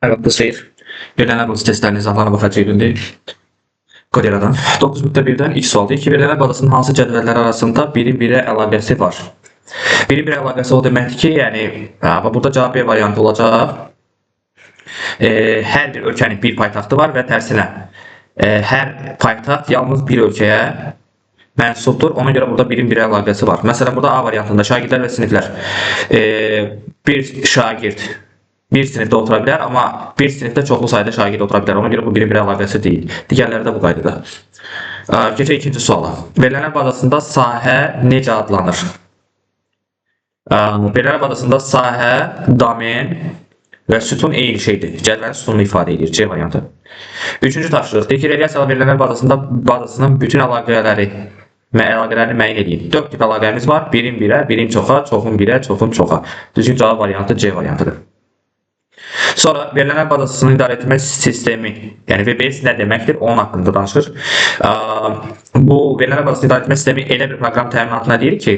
Evet, bu seyir. Verilənlər bazası testlərinin izahlarına baxacağıq indi. Koderadan. 9.1-dən ilk sualdır. İki verilənlər bazasının hansı cədvəllər arasında birin birə əlaqəsi var? Birin birə əlaqəsi o deməkdir ki, yəni burada cavab B variantı olacaq. Hər bir ölkənin bir paytaxtı var və tərsinə. Hər paytaxt yalnız bir ölkəyə mənsubdur. Ona görə burada birin birə əlaqəsi var. Məsələn, burada A variantında şagirdlər və siniflər. Bir şagird bir sinifdə otura bilər, amma bir sinifdə çoxlu sayda şagird otura bilər. Ona görə bu birin birə əlaqəsi deyil. Digərləri də bu qaydada. Keçək ikinci suala. Verilənlər bazasında sahə necə adlanır? Verilənlər bazasında sahə, domen və sütun eyni şeydir. Cədvəlin sütununu ifadə edir. C variantı. Üçüncü tapşırıq. Deyir ki, relyasiyalı verilənlər bazasının bütün əlaqələrini müəyyən edin. 4 tip əlaqəmiz var. Birin birə, birin çoxa, çoxun birə, çoxun çoxa. Düzgün cavab variantı C variantıdır. Sonra verilənlər bazasının idarə etmə sistemi, yəni VBS nə deməkdir? Onun haqqında danışır. Bu verilənlər bazasının idarə etmə sistemi elə bir proqram təminatına deyir ki,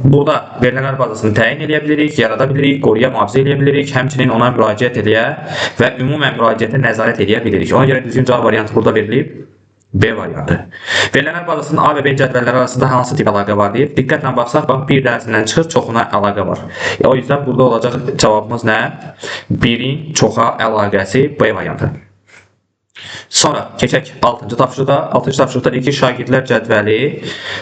burada verilənlər bazasını təyin edə bilirik, yarada bilirik, qoruya mühafizə edə bilirik, həmçinin ona müraciət edə və ümumən müraciətə nəzarət edə bilirik. Ona görə düzgün cavab variantı burada verilib. B variantı. Verilənlər bazasının A və B cədvəlləri arasında hansı tip əlaqə var deyir. Diqqətlə baxsaq, bax, bir dənəsindən çıxır, çoxuna əlaqə var. O yüzden burada olacaq cavabımız nə? Birin çoxa əlaqəsi B variantı. Sonra keçək 6-cı tapşırıqda. 6-cı tapşırıqda deyir ki, şagirdlər cədvəli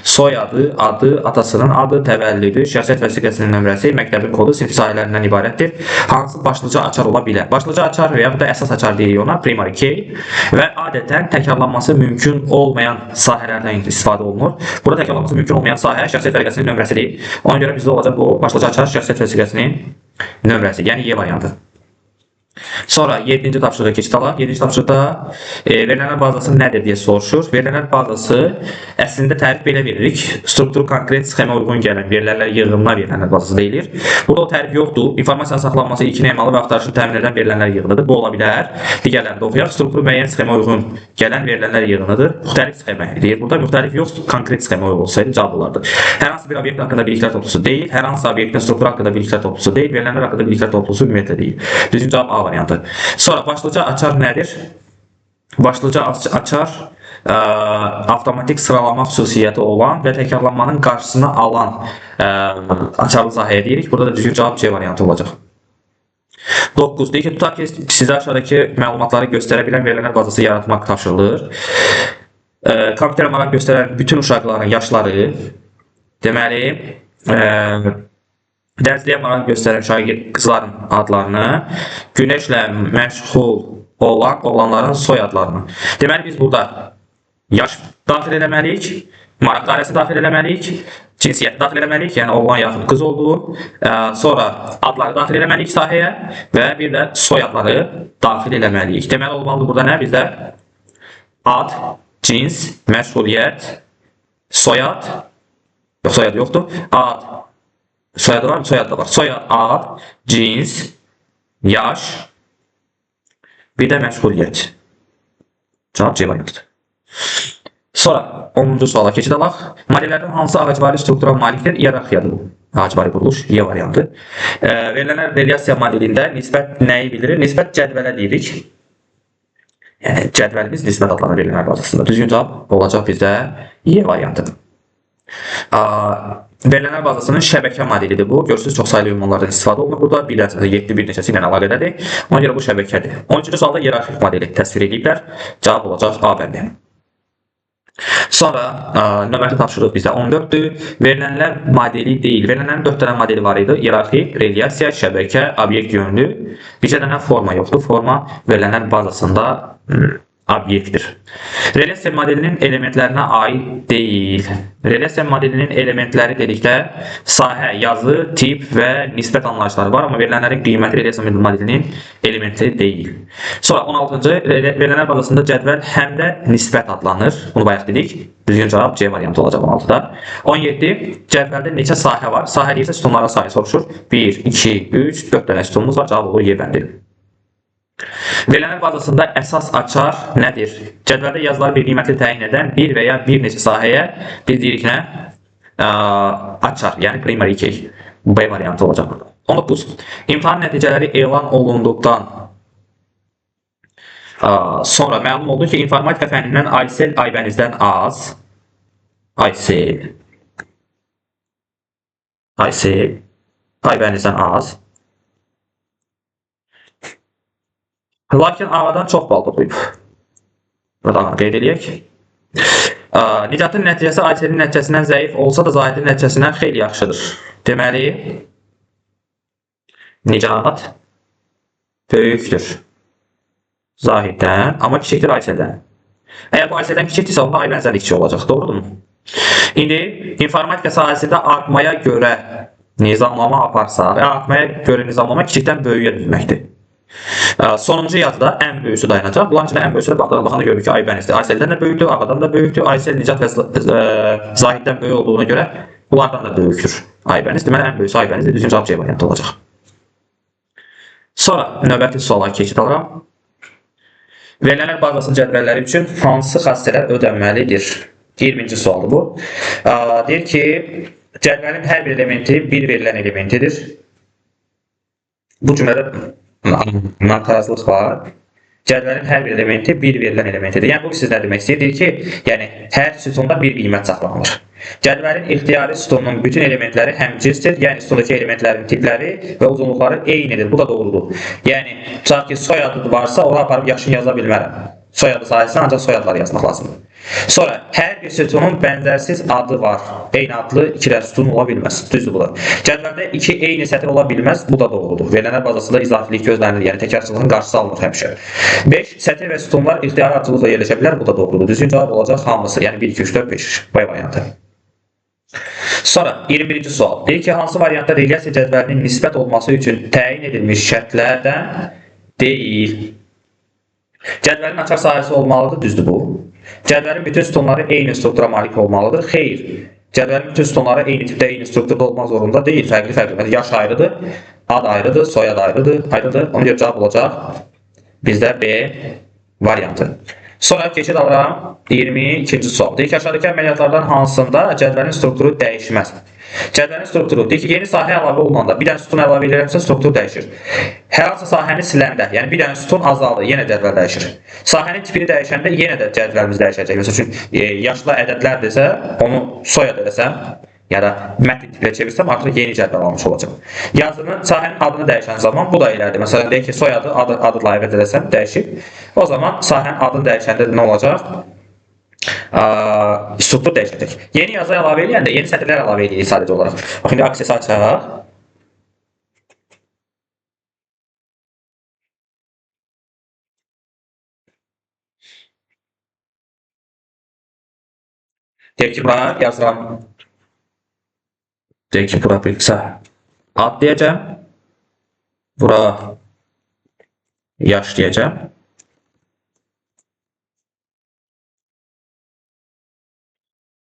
soyadı, adı, atasının adı, təvəllüdü, şəxsiyyət vəsiqəsinin nömrəsi, məktəbin kodu, sinif sahələrindən ibarətdir. Hansı başlıca açar ola bilər? Başlıca açar və ya da əsas açar deyirik ona, primary key və adətən təkrarlanması mümkün olmayan sahələrdən istifadə olunur. Burada təkrarlanması mümkün olmayan sahə şəxsiyyət vəsiqəsinin nömrəsidir. Ona görə bizdə olacaq bu başlıca açar şəxsiyyət vəsiqəsinin nömrəsi, yəni Y variantı. Sonra 7-ci tapşırığa keçid alaq. 7-ci tapşırıqda verilənlər bazası nədir deyə soruşur. Verilənlər bazası əslində tərif belə veririk. Struktur konkret sxemə uyğun gələn verilənlər yığınına verilənlər bazası deyilir. Burada o tərif yoxdur. İnformasiyanın saxlanması ilkin emalı və axtarışın təmin edən verilənlər yığınıdır. Bu ola bilər. Digərlərini də oxuyaq. Struktur müəyyən sxemə uyğun gələn verilənlər yığınıdır. Müxtəlif sxemə deyir. Burada müxtəlif yox, konkret sxemə uyğun olsaydı cavab olardı. Hər hansı bir obyekt haqqında biliklər toplusu deyil. Hər hansı obyektin strukturu haqqında biliklər toplusu deyil. Verilənlər haqqında biliklər toplusu ümumiyyətlə deyil. Düzgün cavab A variantı. Sonra başlıca açar nədir? Başlıca açar avtomatik sıralama xüsusiyyəti olan və təkrarlanmanın qarşısını alan açarlı sahəyə deyirik. Burada da düzgün cavab C variantı olacaq. 9. Deyir ki, tutaq ki, sizə aşağıdakı məlumatları göstərə bilən verilənlər bazası yaratmaq tapşırılır. Kompüterə maraq göstərən bütün uşaqların yaşları, deməli, dərsliyə maraq göstərən şagird qızların adlarını, günəşlə məşğul olan oğlanların soyadlarını. Deməli, biz burada yaş daxil eləməliyik, maraq dairəsi daxil eləməliyik, cinsiyyəti daxil eləməliyik, yəni oğlan yaxud qız olduğu, sonra adları daxil eləməliyik sahəyə və bir də soyadları daxil eləməliyik. Deməli, olmalıdır burada nə? Bizdə ad, cins, məşğuliyyət, soyad, yox, soyad yoxdur, ad, soyadı var mı? Soyad da var. Soyad, ad, cins, yaş, bir də məşğuliyyət. Cavab C variantıdır. Sonra 10-cu suala keçid alaq. Modellərdən hansı ağacvari struktural malikdir? İyerarxiyadır bu. Ağacvari quruluş, Y variantı. Verilənlər relyasiya modelində nisbət nəyi bildirir? Nisbət cədvələ deyirik. Yəni, cədvəlimiz nisbət adlanır verilənlər bazasında. Düzgün cavab olacaq bizdə Y variantıdır. Verilənlər bazasının şəbəkə modelidir bu. Görürsünüz, çox sayılı ünvanlardan istifadə olunur burada. Bir neçəsi ilə əlaqədədir. Ona görə bu şəbəkədir. 13-cü sualda iyerarxik modeli təsvir ediblər. Cavab olacaq A bəndi. Sonra növbəti tapşırıq bizdə 14-dür. Verilənlər modeli deyil. Verilənlərin 4 dənə modeli var idi. İyerarxik, relyasiya, şəbəkə, obyekt yönlü. Bircə dənə forma yoxdur. Forma verilənlər bazasında obyektdir. Relyasiya modelinin elementlərinə aid deyil. Relyasiya modelinin elementləri dedikdə sahə, yazı, tip və nisbət anlayışları var, amma verilənlərin qiyməti relyasiya modelinin elementləri deyil. Sonra 16-cı, verilənlər bazasında cədvəl həm də nisbət adlanır. Bunu bayaq dedik. Düzgün cavab C variantı olacaq 16-da. 17. Cədvəldə neçə sahə var? Sahə deyirsə sütunlara sayı soruşur. 1, 2, 3, 4 dənə sütunumuz var. Cavab olur Y bəndi. Verilənlər bazasında əsas açar nədir? Cədvəldə yazıları bir qiymətli təyin edən bir və ya bir neçə sahəyə biz deyirik nə? Açar, yəni primary key. B variantı olacaq burada. 19. İmtahan nəticələri elan olunduqdan sonra məlum oldu ki, informatika fənnindən Aysel Aybənizdən az. Aysel Aybənizdən az. Lakin Ağadan çox bal toplayıb. Buradan qeyd edək. Nicatın nəticəsi Ayselin nəticəsindən zəif olsa da Zahidin nəticəsindən xeyli yaxşıdır. Deməli, Nicat böyükdür Zahiddən, amma kiçikdir Ayseldən. Əgər bu Ayseldən kiçikdirsə, onda ay bənzərlikçi olacaq, doğrudurmu? İndi informatika sahəsində artmaya görə nizamlama aparsaq, artmaya görə nizamlama kiçikdən böyüyə düzməkdir. Sonuncu yazıda ən böyüsü dayanacaq. Bunların içində ən böyüsü də baxanda görürük ki, Aybənizdir. Ayseldən də böyükdür, Ağadan da böyükdür. Aysel, Nicat və Zahiddən böyük olduğuna görə bunlardan da böyükdür Aybəniz. Deməli, ən böyüsü Aybənizdir. Düzgün cavab C variantı olacaq. Sonra növbəti suala keçid alıram. Verilənlər bazasının cədvəlləri üçün hansı xassələr ödənməlidir? 20-ci sualdır bu. Deyir ki, cədvəlin hər bir elementi bir verilən elementidir. Bu cümlədə nakarazlıq var. Cədvəlin hər bir elementi bir verilən elementidir. Yəni bu siz nə demək istəyir? Deyir ki, yəni hər sütunda bir qiymət saxlanılır. Cədvəlin ixtiyari sütununun bütün elementləri həmcinsdir. Yəni sütundakı elementlərin tipləri və uzunluqları eynidir. Bu da doğrudur. Yəni tutaq ki, soyadı varsa onu aparıb yaşını yaza bilmərəm. Soyadı sayəsində ancaq soyadları yazmaq lazımdır. Sonra hər bir sütunun bənzərsiz adı var. Eyni adlı ikilər sütun ola bilməz. Düzdür bu da. Cədvəldə iki eyni sətir ola bilməz. Bu da doğrudur. Verilənlər bazasında izafilik gözlənilir. Yəni təkrarçılığın qarşısı alınır həmişə. 5. Sətir və sütunlar ixtiyari ardıcılıqla yerləşə bilər. Bu da doğrudur. Düzgün cavab olacaq hamısı. Yəni 1, 2, 3, 4, 5. B variantı. Sonra 21-ci sual. Deyir ki, hansı variantda relyasiya cədvəlinin nisbət olması üçün təyin edilmiş şərtlərdən deyil. Cədvəlin açar sahəsi olmalıdır, düzdür bu. Cədvəlin bütün sütunları eyni struktura malik olmalıdır. Xeyr. Cədvəlin bütün sütunları eyni tipdə, eyni strukturda olmaq zorunda deyil. Fərqli. Yaş ayrıdır, ad ayrıdır, soyad ayrıdır. Ona görə cavab olacaq bizdə B variantı. Sonra keçid alıram 22-ci sual. Deyir ki, aşağıdakı əməliyyatlardan hansında cədvəlin strukturu dəyişməz? Cədvəlin strukturu. Deyir ki, yeni sahə əlavə olunanda bir dənə sütun əlavə edilirsə struktur dəyişir. Hər hansı sahəni siləndə, yəni bir dənə sütun azalır, yenə cədvəl dəyişir. Sahənin tipini dəyişəndə yenə də cədvəlimiz dəyişəcək. Məsəl üçün, yaşlı ədədlərdirsə, onu soyad edəsəm, ya da mətn tiplə çevirsəm, artıq yeni cədvəl almış olacaq. Yazının, sahənin adını dəyişən zaman bu da elədir. Məsələn, deyək ki, soyadı adla əvəz edəsəm, dəyişib. O zaman sahənin adını dəyişəndə nə olacaq? Struktur dəyişəcək. Yeni yazı əlavə edəndə yeni sətirlər əlavə edirik sadəcə olaraq. Bax, indi aksesi açaq. Deyək ki, bura yazıram. Deyək ki, bura bir qısa ad deyəcəm. Bura yaş deyəcəm.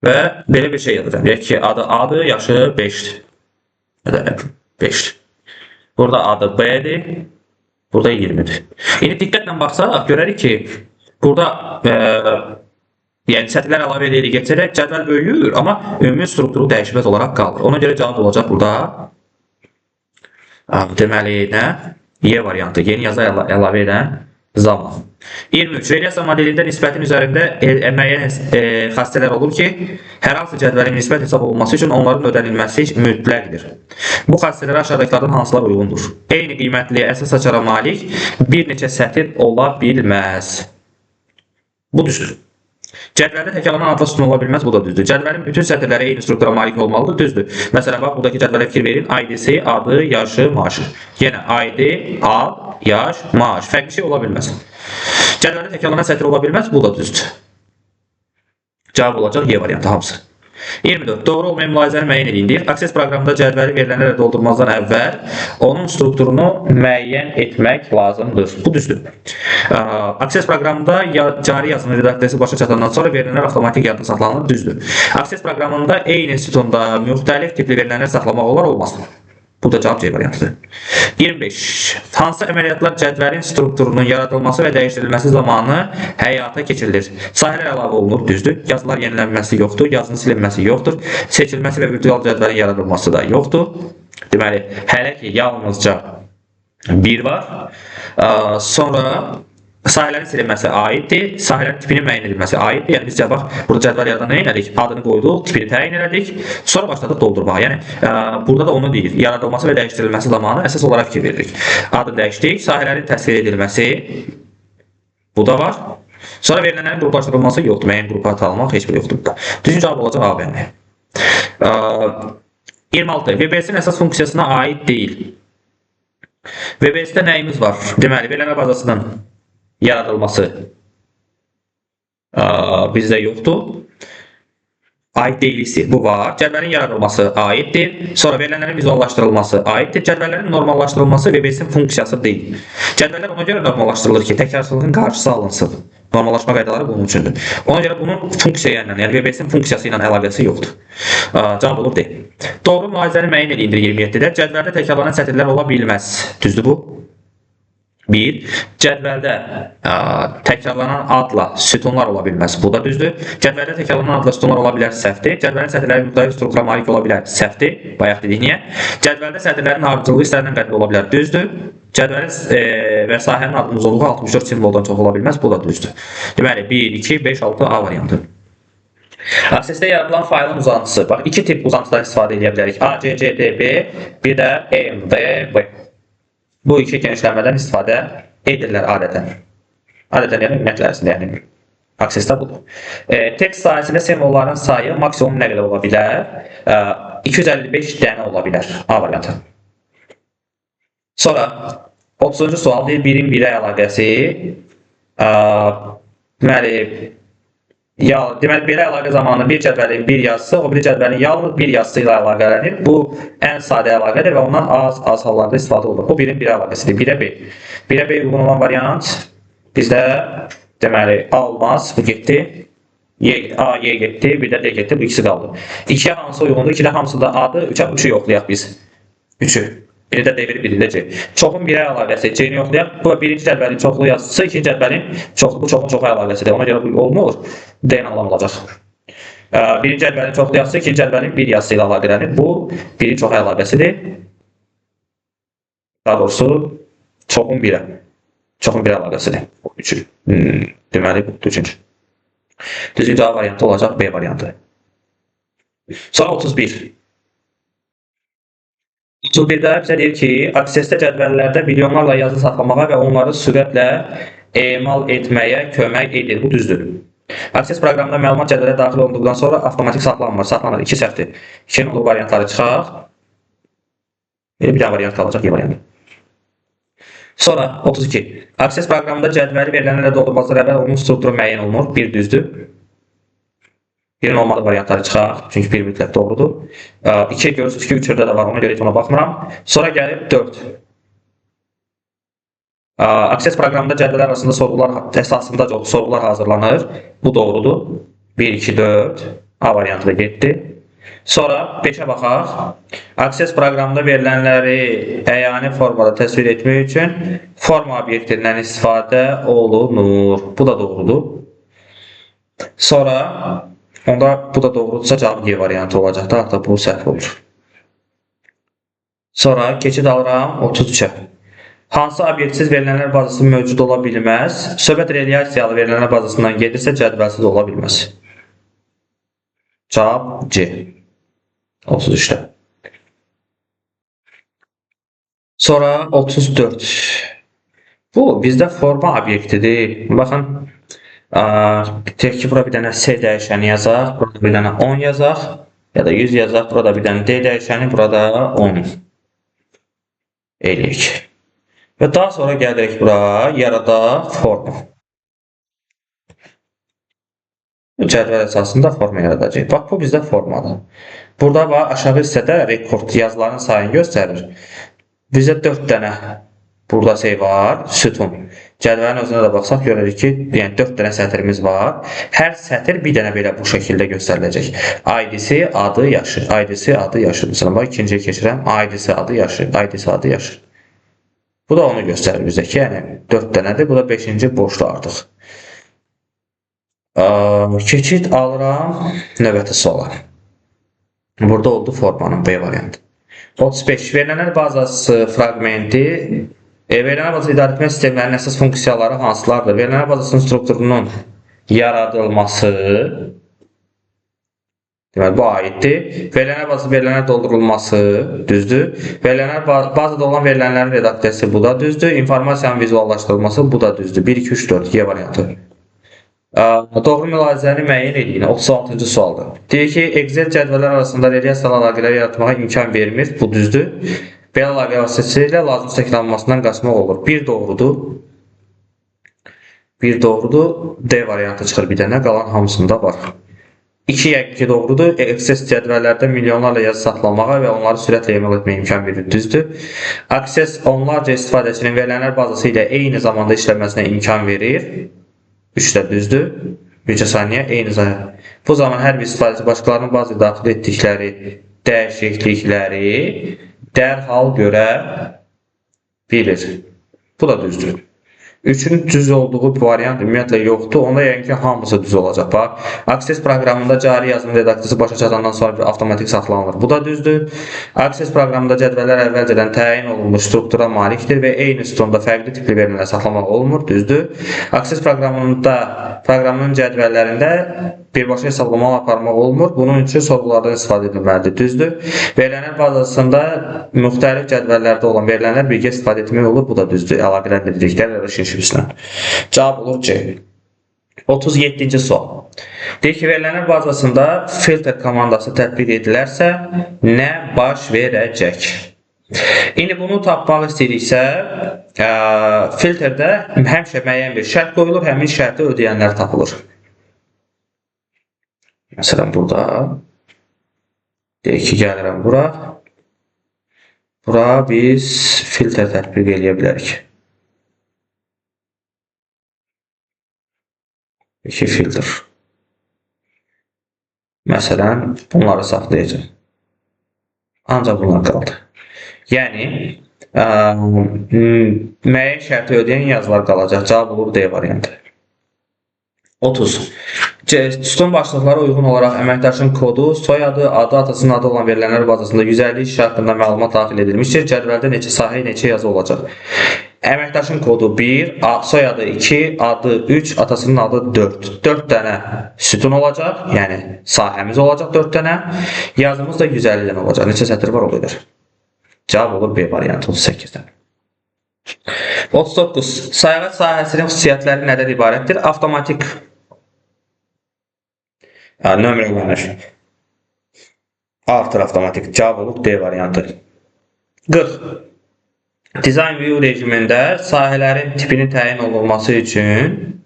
Və belə bir şey yazacağım. Deyək ki, adı yaşı 5'dir. 5'dir. Burada adı B'dir. Burada 20'dir. İndi diqqətlə baxsaq, görərik ki, burada yəni sətirlər əlavə edirik, geçərək cədvəl böyüyür, amma ümumi strukturu dəyişməz olaraq qalır. Ona görə cavab olacaq burada. Deməli, nə? Y variantı. Yeni yazı əlavə edən zaman. 23. Relyasiya modelində nisbətin üzərində müəyyən xassələr olur ki, hər hansı cədvəlin nisbət hesab olunması üçün onların ödənilməsi mütləqdir. Bu xassələrə aşağıdakılardan hansılar uyğundur? Eyni qiymətli əsas açara malik bir neçə sətir ola bilməz. Bu düzdür. Cədvəldə təkalanan adla sütun ola bilməz, bu da düzdür. Cədvəlin bütün sətirləri eyni struktura malik olmalıdır, düzdür. Məsələn, bax, buradakı cədvələ fikir verin. ID-si, adı, yaşı, maaşı. Yenə ID, ad, yaş, maaş. Fərqli şey ola bilməz. Cədvəldə təkalanan sətir ola bilməz, bu da düzdür. Cavab olacaq Y variantı hamısı. 24. Doğru olmayan mülahizəni müəyyən edin deyir. Akses proqramında cədvəli verilənlərlə doldurmazdan əvvəl onun strukturunu müəyyən etmək lazımdır. Bu düzdür. Akses proqramında cari yazının redaksiyası başa çatandan sonra verilənlər avtomatik yadda saxlanılır. Düzdür. Akses proqramında eyni sütunda müxtəlif tipli verilənlər saxlamaq olar, olmaz. Bu da cavab C variantıdır. 25. Hansı əməliyyatlar cədvəlin strukturunun yaradılması və dəyişdirilməsi zamanı həyata keçirilir? Sahələr əlavə olunur, düzdür. Yazılar yenilənməsi yoxdur, yazının silinməsi yoxdur. Seçilməsi və virtual cədvəlin yaradılması da yoxdur. Deməli, hələ ki yalnızca 1 var. Sonra sahələrin silinməsi aiddir. Sahələrin tipinin müəyyən edilməsi aiddir. Yəni biz bax burada cədvəl yaradan nə etdik? Adını qoyduq, tipini təyin etdik. Sonra başladıq doldurmağa. Yəni burada da onu deyir. Yaradılması və dəyişdirilməsi zamanı əsas olaraq fikir veririk. Adını dəyişdik. Sahələrin təsvir edilməsi bu da var. Sonra verilənlərin qruplaşdırılması yoxdur. Müəyyən qrupa atılmaq heç bir yoxdur. Düzgün cavab olacaq A bəndi. 26. VBS-in əsas funksiyasına aid deyil. VBS-də nəyimiz var? Deməli, verilənlər bazasının yaradılması bizdə yoxdur. Aid deyilisi bu var. Cədvəlin yaradılması aiddir. Sonra verilənlərin vizuallaşdırılması aiddir. Cədvəllərin normallaşdırılması VBS-in funksiyası deyil. Cədvəllər ona görə normallaşdırılır ki, təkrarsızlığın qarşısı alınsın. Normallaşma qaydaları bunun üçündür. Ona görə bunun funksiya ilə, yəni VBS-in funksiyası ilə əlaqəsi yoxdur. Cavab olur deyil. Doğru müalicəni müəyyən edildir 27-də. Cədvəldə təkrarlanan sətirlər ola bilməz. Düzdür bu? 1. Cədvəldə təkrarlanan adla sütunlar ola bilməz. Bu da düzdür. Cədvəldə təkrarlanan adla sütunlar ola bilər. Səhvdir. Cədvəlin sətirləri müxtəlif struktura malik ola bilər. Səhvdir. Bayaq dedik niyə? Cədvəldə sətirlərin ardıcılığı istənilən qədərdə ola bilər. Düzdür. Cədvəlin və sahənin adının uzunluğu 64 simvoldan çox ola bilməz. Bu da düzdür. Deməli 1, 2, 5, 6 A variantı. Aksesdə yaradılan faylın uzantısı. Bax, iki tip uzantıdan istifadə edə bilərik. A, C, C, D, B, bir də M, D, B. Bu iki genişlənmədən istifadə edirlər adətən. Adətən yəni ümumiyyətlə əslində yəni aksesdə budur. Tekst sahəsində simvolların sayı maksimum nə qədər ola bilər? 255 dənə ola bilər. A variantı. Sonra 30-cu sual deyir, birin birə əlaqəsi. Deməli, belə əlaqə zamanı bir cədvəlin bir yazısı, o biri cədvəlin yalnız bir yazısı ilə əlaqələnir. Bu ən sadə əlaqədir və ondan az hallarda istifadə olunur. Bu birin birə əlaqəsidir. 1-ə B. 1-ə B uyğun olan variant bizdə deməli A olmaz, bu getdi. A, Y getdi, bir də D getdi, bu ikisi qaldı. 2-yə hamısı uyğundur, 2-də hamısı da A-dır, 3-ü yoxlayaq biz. 3-ü. Biri də D1, biri də C. Çoxun birə əlaqəsi C-ni yoxlayaq. Bu birinci cədvəlin çoxlu yazısı, ikinci cədvəlin bu çoxun çoxu əlaqəsidir. Ona görə bu olmur. D ilə olacaq. Birinci cədvəlin çoxlu yazısı, ikinci cədvəlin bir yazısı ilə əlaqələnir. Bu birin çoxu əlaqəsidir. Daha doğrusu çoxun birə. Çoxun birə əlaqəsidir. Üçü. Deməli, bu üçüncü. Düzgün cavab variantı olacaq B variantı. Sonra 31. 31-də bizə deyir ki, aksesdə cədvəllərdə milyonlarla yazı saxlamağa və onları sürətlə emal etməyə kömək edir. Bu düzdür. Akses proqramında məlumat cədvələ daxil olunduqdan sonra avtomatik saxlanmır. Saxlanır. 2 səhvdir. 2-nin olduğu variantları çıxaq. Bir daha variant qalacaq. Y variantı. Sonra 32. Akses proqramında cədvəli verilənlərlə doldurması əvvəl onun strukturu müəyyən olunur. Bir düzdür. Birin olmadığı variantları çıxaq. Çünki bir mütləq doğrudur. 2 görürsünüz ki, 3-də də var. Ona görə heç ona baxmıram. Sonra gəlib 4. Akses proqramında cədvələr arasında sorğular əsasında sorğular hazırlanır. Bu doğrudur. 1, 2, 4. A variantı da getdi. Sonra 5-ə baxaq. Akses proqramında verilənləri əyani formada təsvir etmək üçün forma obyektindən istifadə olunur. Bu da doğrudur. Sonra onda bu da doğrudursa cavab Y variantı olacaq da, hatta bu səhv olur. Sonra keçid alıram 33-ə. Hansı obyektsiz verilənlər bazası mövcud ola bilməz? Söhbət relyasiyalı verilənlər bazasından gedirsə cədvəlsiz ola bilməz. Cavab C. 33-də. Sonra 34. Bu bizdə forma obyektidir. Baxın. Tek ki, bura bir dənə C dəyişəni yazaq, burada bir dənə 10 yazaq, ya da 100 yazaq, burada bir dənə D dəyişəni, burada 10 eləyik. Və daha sonra gəlirik bura, yaradaq forma. Cədvəl əsasında forma yaradacaq. Bax, bu bizdə formadır. Burada bax, aşağı hissədə rekord yazıların sayını göstərir. Bizdə 4 dənə burada şey var, sütun. Cədvəlin özünə də baxsaq, görürük ki, yəni 4 dənə sətirimiz var. Hər sətir bir dənə belə bu şəkildə göstəriləcək. ID-si, adı, yaşı. ID-si, adı, yaşı. Məsələn, bax, ikinciyə keçirəm. ID-si, adı, yaşı. ID-si, adı, yaşı. Bu da onu göstərir bizdəki, yəni 4 dənədir. Bu da 5-ci boşda artıq. Keçid alıram növbəti suala. Burada oldu formanın B variantı. 35. Verilənlər bazası fraqmenti verilənlər bazası idarə etmə sistemlərinin əsas funksiyaları hansılardır? Verilənlər bazasının strukturunun yaradılması, deməli, bu aiddir. Verilənlər bazası verilənlər doldurulması, düzdür. Verilənlər bazada olan verilənlərin redaksiyası, bu da düzdür. İnformasiyanın vizuallaşdırılması, bu da düzdür. 1, 2, 3, 4 Y variantı. Doğru mülahizəni müəyyən edin. 36-cı sualdır. Deyir ki, Excel cədvəllər arasında relyasiyalı əlaqələr yaratmağa imkan vermir. Bu düzdür. Belə əlaqə vasitəsilə lazım təklanmasından qaçmaq olur. Bir doğrudur. Bir doğrudur. D variantı çıxır bir dənə. Qalan hamısında var. 2 yəqin ki doğrudur. Access cədvəllərdə milyonlarla yazı saxlamağa və onları sürətlə emal etməyə imkan verir. Düzdür. Access onlarca istifadəçinin verilənlər bazası ilə eyni zamanda işləməsinə imkan verir. 3 də düzdür. Bircə saniyə eyni zamanda. Bu zaman hər bir istifadəçi başqalarının bazaya daxil etdikləri dəyişiklikləri dərhal görə bilir. Bu da düzdür. 3-ün düz olduğu variant ümumiyyətlə yoxdur. Onda yəqin ki, hamısı düz olacaq. Bax, Access proqramında cari yazım redaksiyası başa çatandan sonra avtomatik saxlanılır. Bu da düzdür. Access proqramında cədvəllər əvvəlcədən təyin olunmuş struktura malikdir və eyni sütunda fərqli tipli verilənlər saxlamaq olmur. Düzdür. Access proqramının cədvəllərində birbaşa hesablamalar aparmaq olmur. Bunun üçün sorğulardan istifadə edilməlidir. Düzdür. Verilənlər bazasında müxtəlif cədvəllərdə olan verilənlər birgə istifadə etmək olur. Bu da düzdür. Əlaqələndiriciliklər relationshipslə. Cavab olur C. 37-ci sual. Deyir ki, verilənlər bazasında filter komandası tətbiq edilərsə, nə baş verəcək? İndi bunu tapmaq istəyiriksə, filtrdə həmişə müəyyən bir şərt qoyulur, həmin şərti ödəyənlər tapılır. Məsələn, burada deyək ki, gəlirəm bura. Bura biz filtr tətbiq edə bilərik. 2 filtr. Məsələn, bunları saxlayacaq. Ancaq bunlar qaldı. Yəni, müəyyən şərti ödəyən yazılar qalacaq. Cavab olur D variantı. 30. Sütun başlıqlara uyğun olaraq əməkdaşın kodu, soyadı, adı, atasının adı olan verilənlər bazasında 150 iş haqqında məlumat daxil edilmişdir. Cədvəldə neçə sahə, neçə yazı olacaq? Əməkdaşın kodu 1, soyadı 2, adı 3, atasının adı 4. 4 dənə sütun olacaq, yəni sahəmiz olacaq 4 dənə. Yazımız da 150 dənə olacaq. Neçə sətr var o qədər? Cavab olur B variantı 38-dən. 39. Sayğac sahəsinin xüsusiyyətləri nədən ibarətdir? Avtomatik nömrələnir. Artır avtomatik. Cavab olur D variantı. 40. Design View rejimində sahələrin tipinin təyin olunması üçün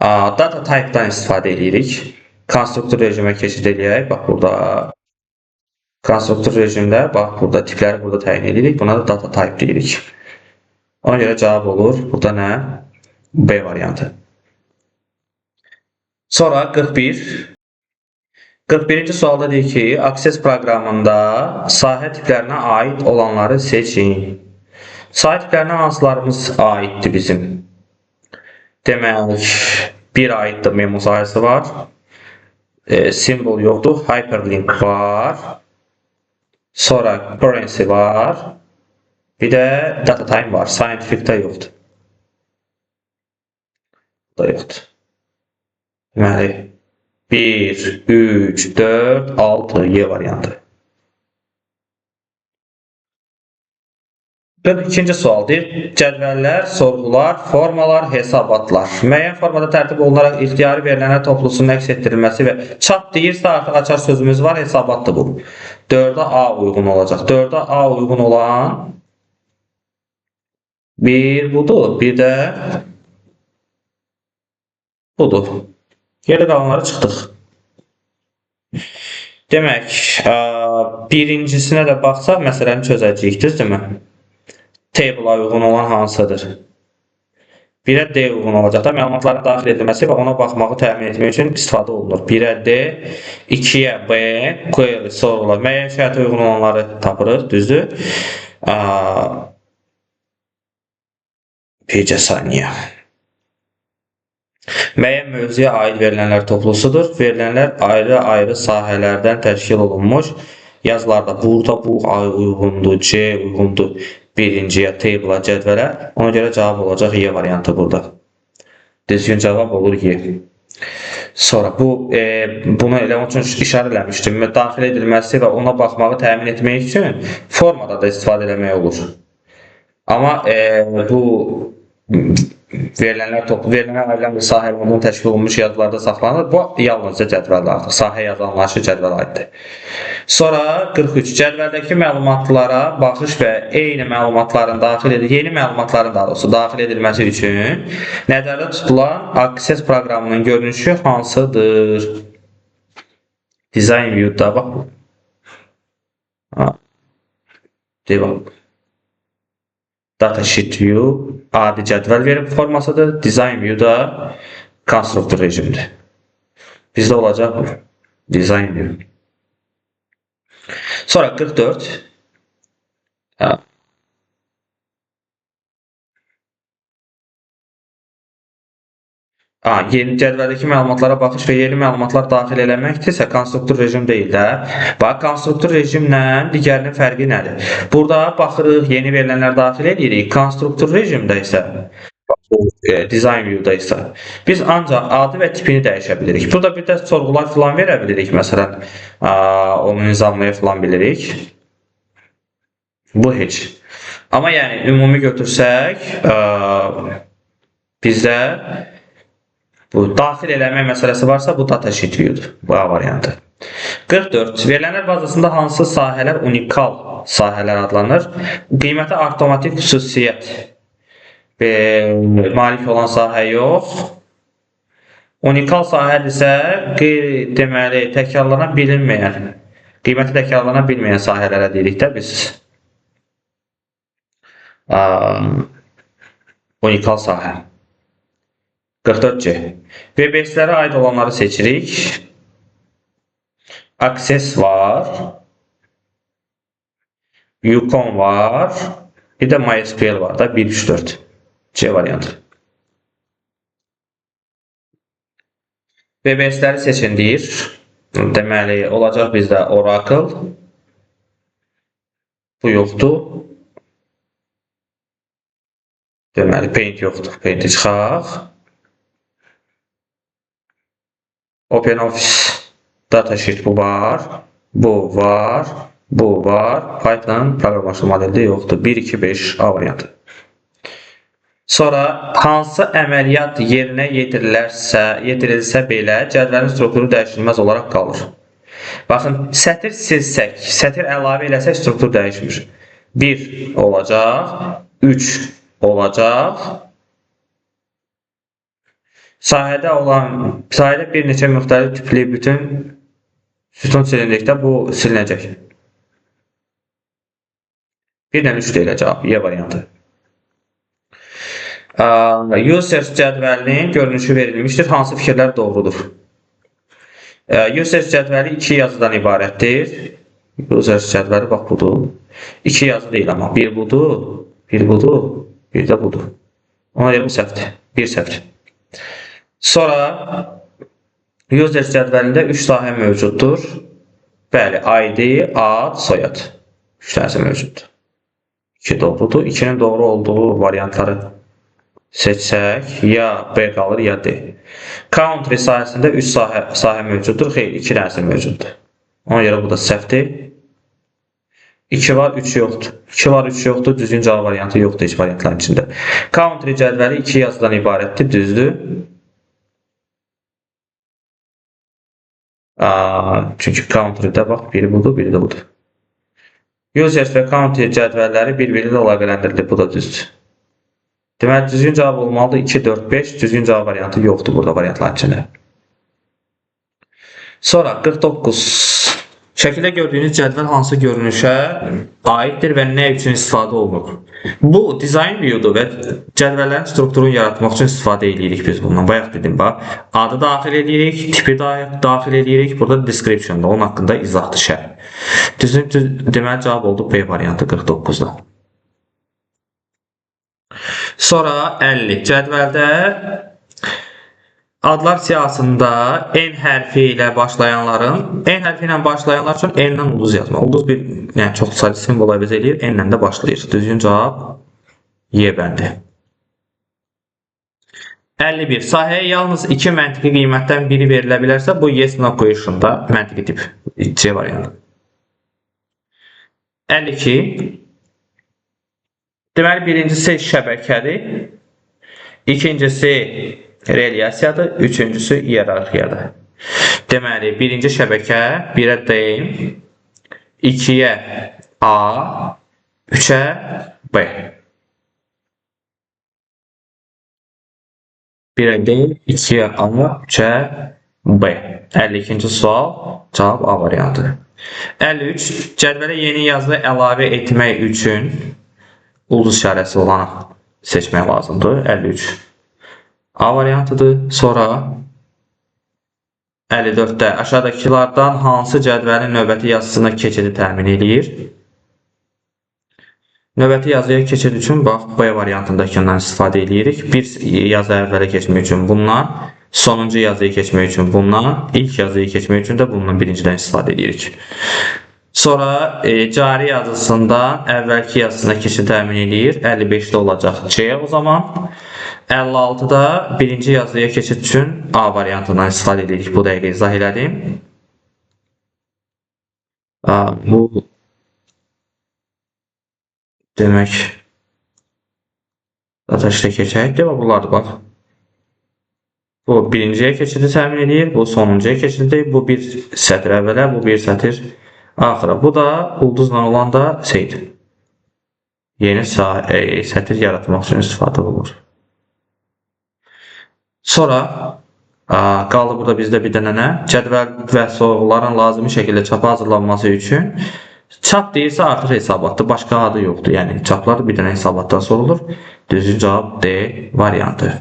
data type-dan istifadə edirik. Konstruktor rejimə keçid edək. Bax, burada konstruktor rejimdə, bax, burada tipləri burada təyin edirik. Buna da data type deyirik. Ona görə cavab olur. Burada nə? B variantı. Sonra 41. 41-ci sualda deyir ki, Access proqramında sahə tiplərinə aid olanları seçin. Sahə tiplərinə hansılarımız aiddir bizim? Demək, bir aiddir memo sahəsi var. Simbol yoxdur. Hyperlink var. Sonra currency var. Bir də data time var. Scientific'də yoxdur. Bu da yoxdur. Deməli, 1, 3, 4, 6 Y variantı. 42-ci sualdır. Cədvəllər, sorğular, formalar, hesabatlar. Müəyyən formada tərtib olunaraq ixtiyari verilənlər toplusunun əks etdirilməsi və çap deyirsə artıq açar sözümüz var, hesabatdır bu. 4-ə A uyğun olacaq. 4-ə A uyğun olan bir budur, bir də budur. Geri qalanları çıxdıq. Demək, birincisinə də baxsaq, məsələni çözəcəyik, düzdürmü? Table-a uyğun olan hansıdır? Birə D uyğun olacaq da, məlumatların daxil edilməsi və ona baxmağı təmin etmək üçün istifadə olunur. Birə D, 2-yə B, query, sorğular. Müəyyən şərtə uyğun olanları tapırıq, düzdür? Bircə saniyə. Müəyyən mövzuya aid verilənlər toplusudur. Verilənlər ayrı-ayrı sahələrdən təşkil olunmuş yazılarda burada bu A uyğundur, C uyğundur birinciyə, table'a, cədvələ. Ona görə cavab olacaq Y variantı burada. Düzgün cavab olur Y. Sonra bunu elə onun üçün işarə eləmişdim. Daxil edilməsi və ona baxmağı təmin etmək üçün formada da istifadə etmək olur. Amma bu verilənlər ayrılan sahə elementinin təşkil olunmuş yazılarda saxlanır. Bu yalnızca cədvəllərdir. Sahə yazı anlayışı cədvələ aiddir. Sonra 43. Cədvəldəki məlumatlara baxış və eyni məlumatların yeni məlumatların daha doğrusu daxil edilməsi üçün nəzərdə tutulan Access proqramının görünüşü hansıdır? Design View'da bax bu. Devam. Datasheet View adi cədvəl verim formasıdır. Design View'da konstruktor rejimdir. Bizdə olacaq bu. Design View. Sonra 44. Yeni cədvəldəki məlumatlara baxış və yeni məlumatlar daxil eləməkdirsə konstruktor rejim deyil də. Bax, konstruktor rejimlə digərinin fərqi nədir? Burada baxırıq, yeni verilənlər daxil edirik. Konstruktor rejimdə isə Design View'da isə biz ancaq adı və tipini dəyişə bilirik. Burada bir də sorğular filan verə bilirik. Məsələn, onu nizamlaya filan bilirik. Bu heç. Amma yəni ümumi götürsək, bizdə bu daxil eləmək məsələsi varsa bu datasheet view'dur. Bu A variantı. 44. Verilənlər bazasında hansı sahələr unikal sahələr adlanır? Qiyməti avtomatik xüsusiyyət malik olan sahə yox. Unikal sahədirsə deməli təkrarlana bilinməyən, qiyməti təkrarlana bilməyən sahələrə deyirik də biz. Unikal sahə. 44C. VBS-lərə aid olanları seçirik. Access var. Yukon var. Bir də MySQL var da 1.3.4. C variantı. VBS-ləri seçin deyir. Deməli, olacaq bizdə Oracle. Bu yoxdur. Deməli, Paint yoxdur. Paint-i çıxaq. OpenOffice Datasheet bu var. Bu var. Bu var. Python proqramlaşdırma modeli yoxdur. 1.2.5 A variantı. Sonra hansı əməliyyat yerinə yetirilsə belə cədvəlin strukturu dəyişilməz olaraq qalır. Baxın, sətir silsək, sətir əlavə eləsək struktur dəyişmir. 1 olacaq, 3 olacaq. Sahədə bir neçə müxtəlif tipli bütün sütun silindikdə bu silinəcək. 1-dən 3 deyiləcək, Y variantı. Users cədvəlinin görünüşü verilmişdir. Hansı fikirlər doğrudur? Users cədvəli 2 yazıdan ibarətdir. Users cədvəli bax budur. 2 yazı deyil amma. Bir budur, bir budur, bir də budur. Ona görə bu səhvdir. Bir səhvdir. Sonra Users cədvəlində 3 sahə mövcuddur. Bəli, ID, ad, soyad. 3 dənəsi mövcuddur. 2 doğrudur. 2-nin doğru olduğu variantları seçsək, ya B qalır, ya D. Country sahəsində 3 sahə mövcuddur. Xeyr, 2 dənəsi mövcuddur. Ona görə bu da səhvdir. 2 var, 3 yoxdur. 2 var, 3 yoxdur. Düzgün cavab variantı yoxdur heç variantların içində. Country cədvəli 2 yazıdan ibarətdir. Düzdür. Çünki country'də bax, biri budur, biri də budur. Users və country cədvəlləri bir-biri ilə əlaqələndirilir. Bu da düzdür. Deməli, düzgün cavab olmalıdır 2, 4, 5. Düzgün cavab variantı yoxdur burada variantların içində. Sonra 49. Şəkildə gördüyünüz cədvəl hansı görünüşə aiddir və nə üçün istifadə olunur? Bu Design View'dur və cədvəllərin strukturunu yaratmaq üçün istifadə edirik biz bundan. Bayaq dedim, bax, adı daxil edirik, tipi daxil edirik. Burada description'da onun haqqında izahdır, şərh. Deməli, cavab oldu B variantı 49'da. Sonra 50. Cədvəldə Adlar siyahısında N hərfi ilə başlayanların, N hərfi ilə başlayanlar üçün N-dən ulduz yazma. Ulduz bir, yəni çox sayı simvol əvəz edir, N-dən də başlayır. Düzgün cavab Y bəndi. 51. Sahəyə yalnız 2 məntiqi qiymətdən biri verilə bilərsə, bu yes no question-da məntiqi tip C variantı. 52. Deməli, birincisi şəbəkədir, ikincisi relyasiyadır, üçüncüsü iyerarxiyadır. Deməli, birinci şəbəkə 1-ə D, 2-yə A, 3-ə B. 1-ə D, 2-yə A, 3-ə B. 52-ci sual, cavab A variantı. 53. Cədvələ yeni yazı əlavə etmək üçün ulduz işarəsi olanı seçmək lazımdır. 53. A variantıdır. Sonra 54'də aşağıdakilardan hansı cədvəlin növbəti yazısına keçidi təmin edir? Növbəti yazıya keçid üçün bax B variantındakindən istifadə edirik. Bir yazı əvvələ keçmək üçün bundan, sonuncu yazıyı keçmək üçün bundan, ilk yazıyı keçmək üçün də bundan birincidən istifadə edirik. Sonra cari yazısından əvvəlki yazısına keçid təmin edir. 55'də olacaq C o zaman. 56'da birinci yazıya keçid üçün A variantından istifadə edirik. Bu dəqiqə izah elədim. Bu demək Dataşda keçək. Bunlardır bax. Bu birinciyə keçidi təmin edir. Bu sonuncuya keçidir. Bu bir sətir əvvələ, bu bir sətir axıra. Bu da ulduzla olan da şeydir. Yeni sətir yaratmaq üçün istifadə olunur. Sonra qaldı burada bizdə bir dənə nə? Cədvəl və sorğuların lazımi şəkildə çapa hazırlanması üçün çap deyirsə artıq hesabatdır. Başqa adı yoxdur. Yəni çaplar bir dənə hesabatdan sorulur. Düzgün cavab D variantı.